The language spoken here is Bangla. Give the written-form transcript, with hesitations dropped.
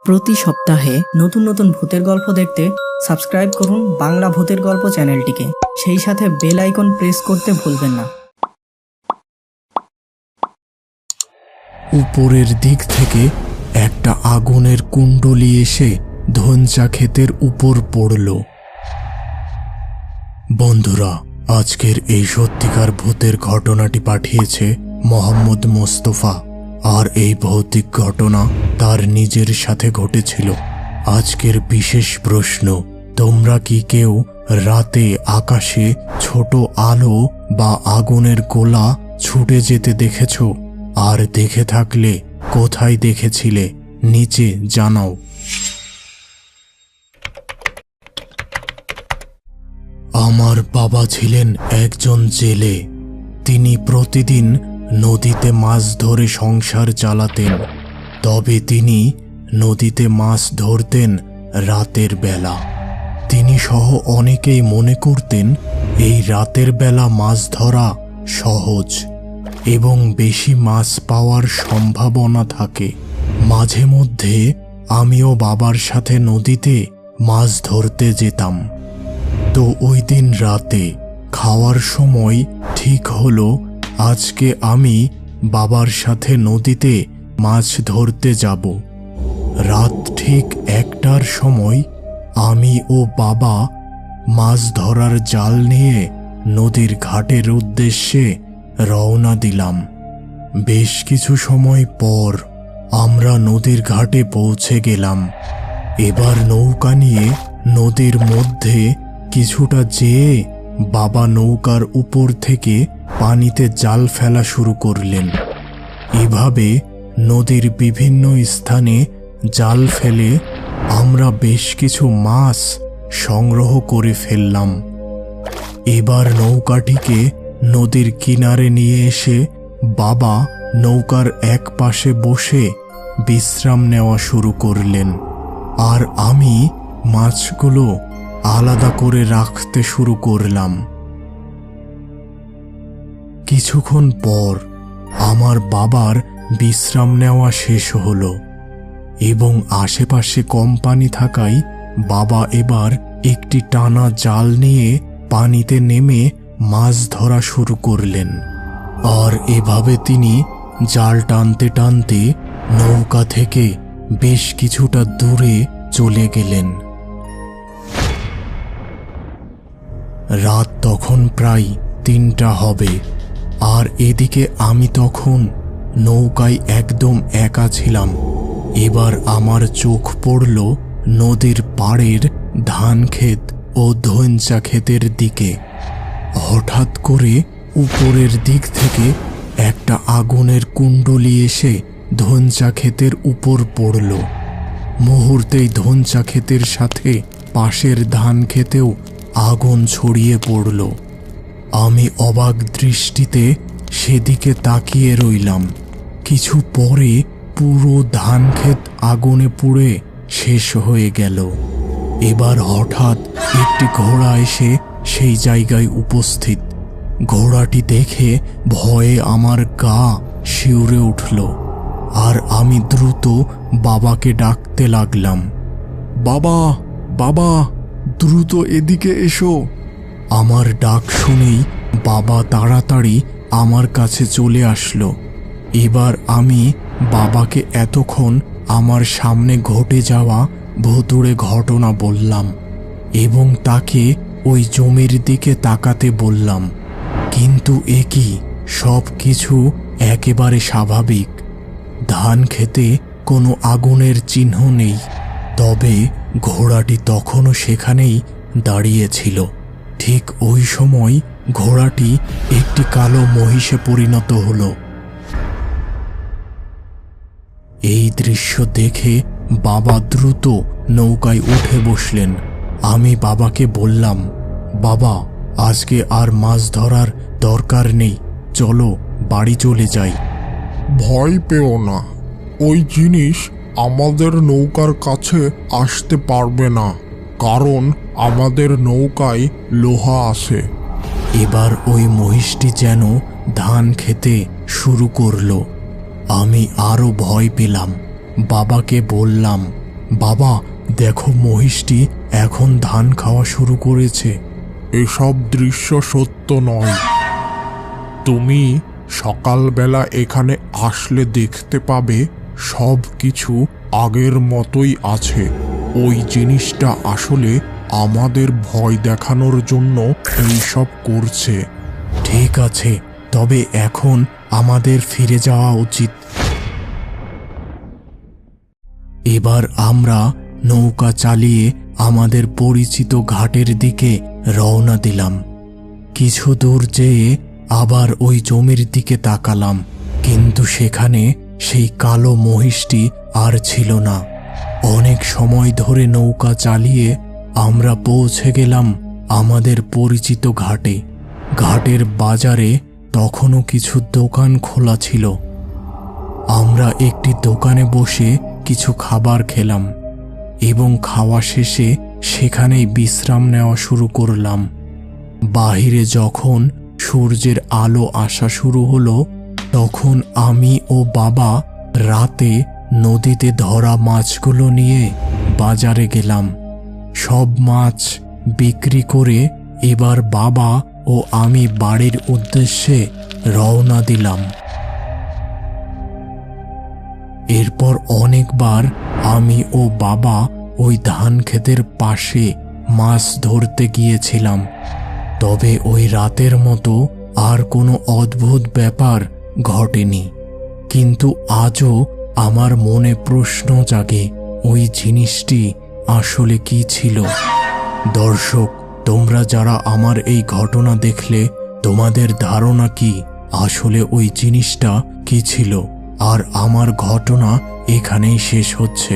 প্রতি সপ্তাহে নতুন নতুন ভূতের গল্প দেখতে সাবস্ক্রাইব করুন বাংলা ভূতের গল্প চ্যানেলটিকে। সেই সাথে বেল আইকন প্রেস করতে ভুলবেন না। উপরের দিক থেকে একটা আগুনের কুণ্ডলী এসে ধনচা ক্ষেতের উপর পড়ল। বন্ধুরা, আজকের এই সত্যিকার ভূতের ঘটনাটি পাঠিয়েছে মোহাম্মদ মোস্তফা, আর এই ভৌতিক ঘটনা তার নিজের সাথে ঘটেছিল। আজকের বিশেষ প্রশ্ন, তোমরা কি কেউ রাতে আকাশে ছোট আলো বা আগুনের গোলা ছুটে যেতে দেখেছ? আর দেখে থাকলে কোথায় দেখেছিলে নিচে জানাও। আমার বাবা ছিলেন একজন জেলে। তিনি প্রতিদিন নদীতে মাছ ধরে সংসার চালাতেন। তবে তিনি নদীতে মাছ ধরতেন রাতের বেলা। তিনি সহ অনেকেই মনে করতেন এই রাতের বেলা মাছ ধরা সহজ এবং বেশি মাছ পাওয়ার সম্ভাবনা থাকে। মাঝে মধ্যে আমিও বাবার সাথে নদীতে মাছ ধরতে যেতাম। তো ওই দিন রাতে খাওয়ার সময় ঠিক হলো আজকে আমি বাবার সাথে নদীতে মাছ ধরতে যাব। রাত ঠিক 1টার সময় আমি ও বাবা মাছ ধরার জাল নিয়ে নদীর ঘাটের উদ্দেশ্যে রওনা দিলাম। বেশ কিছু সময় পর আমরা নদীর ঘাটে পৌঁছে গেলাম। এবার নৌকা নিয়ে নদীর মধ্যে কিছুটা যেয়ে বাবা নৌকার উপর থেকে পানিতে জাল ফেলা শুরু করলেন। এভাবে নদীর বিভিন্ন স্থানে জাল ফেলে আমরা বেশ কিছু মাছ সংগ্রহ করে ফেললাম। এবার নৌকাটিকে নদীর কিনারে নিয়ে এসে বাবা নৌকার এক পাশে বসে বিশ্রাম নেওয়া শুরু করলেন, আর আমি মাছগুলো আলাদা করে রাখতে শুরু করলাম। কিছুক্ষণ পর আমার বাবার বিশ্রাম নেওয়া শেষ হলো এবং আশেপাশে কম পানি থাকায় বাবা এবার একটি টানা জাল নিয়ে পানিতে নেমে মাছ ধরা শুরু করলেন। আর এভাবে তিনি জাল টানতে টানতে নৌকা থেকে বেশ কিছুটা দূরে চলে গেলেন। রাত তখন প্রায় 3টা হবে, আর এদিকে আমি তখন নৌকায় একদম একা ছিলাম। এবার আমার চোখ পড়ল নদীর পাড়ের ধান ক্ষেত ও ধনচা ক্ষেতের দিকে। হঠাৎ করে উপরের দিক থেকে একটা আগুনের কুণ্ডলী এসে ধনচা ক্ষেতের উপর পড়ল। মুহূর্তেই ধনচা ক্ষেতের সাথে পাশের ধান ক্ষেতেও আগুন ছড়িয়ে পড়ল। আমি অবাক দৃষ্টিতে সেদিকে তাকিয়ে রইলাম। কিছু পরে পুরো ধান ক্ষেত আগুনে পুড়ে শেষ হয়ে গেল। এবার হঠাৎ একটি ঘোড়া এসে সেই জায়গায় উপস্থিত। ঘোড়াটি দেখে ভয়ে আমার গা শিউরে উঠল, আর আমি দ্রুত বাবাকে ডাকতে লাগলাম, বাবা, বাবা, দ্রুত এদিকে এসো। আমার ডাক শুনেই বাবা তাড়াতাড়ি আমার কাছে চলে আসলো। এবার আমি বাবাকে এতক্ষণ আমার সামনে ঘটে যাওয়া ভুতুড়ে ঘটনা বললাম এবং তাকে ওই জমির দিকে তাকাতে বললাম। কিন্তু এ কি, সব কিছু একেবারে স্বাভাবিক। ধান খেতে কোনো আগুনের চিহ্ন নেই, তবে ঘোড়াটি তখনও সেখানেই দাঁড়িয়েছিল। ঠিক ওই সময় ঘোড়াটি একটি কালো মহিষে পরিণত হলো। এই দৃশ্য দেখে বাবা দ্রুত নৌকায় উঠে বসলেন। আমি বাবাকে বললাম, বাবা, আজকে আর মাছ ধরার দরকার নেই, চলো বাড়ি চলে যাই। ভয় পেও না, ওই জিনিস আমাদের নৌকার কাছে আসতে পারবে না, কারণ আমাদের নৌকায় লোহা আছে। এবার ওই মহিষটি যেন ধান খেতে শুরু করলো। আমি আরো ভয় পেলাম। বাবাকে বললাম, বাবা, দেখো মহিষটি এখন ধান খাওয়া শুরু করেছে। এসব দৃশ্য সত্য নয়। তুমি সকালবেলা এখানে আসলে দেখতে পাবে সব কিছু আগের মতোই আছে। ওই জিনিসটা আসলে আমাদের ভয় দেখানোর জন্য এইসব করছে। ঠিক আছে, তবে এখন আমাদের ফিরে যাওয়া উচিত। এবার আমরা নৌকা চালিয়ে আমাদের পরিচিত ঘাটের দিকে রওনা দিলাম। কিছু দূর যেয়ে আবার ওই জমির দিকে তাকালাম, কিন্তু সেখানে সেই কালো মহিষটি আর ছিল না। অনেক সময় ধরে নৌকা চালিয়ে আমরা পৌঁছে গেলাম আমাদের পরিচিত ঘাটে। ঘাটের বাজারে তখনও কিছু দোকান খোলা ছিল। আমরা একটি দোকানে বসে কিছু খাবার খেলাম এবং খাওয়া শেষে সেখানেই বিশ্রাম নেওয়া শুরু করলাম। বাহিরে যখন সূর্যের আলো আসা শুরু হলো, তখন আমি ও বাবা রাতে নদীতে ধরা মাছগুলো নিয়ে বাজারে গেলাম। সব মাছ বিক্রি করে এবার বাবা ও আমি বাড়ির উদ্দেশ্যে রওনা দিলাম। এরপর অনেকবার আমি ও বাবা ওই ধান ক্ষেতের পাশে মাছ ধরতে গিয়েছিলাম, তবে ওই রাতের মতো আর কোনো অদ্ভুত ব্যাপার ঘটেনি। কিন্তু আজও আমার মনে প্রশ্ন জাগে, ওই জিনিসটি আসলে কি ছিল? দর্শক, তোমরা যারা আমার এই ঘটনা দেখলে, তোমাদের ধারণা কি আসলে ওই জিনিসটা কি ছিল? আর আমার ঘটনা এখানেই শেষ হচ্ছে।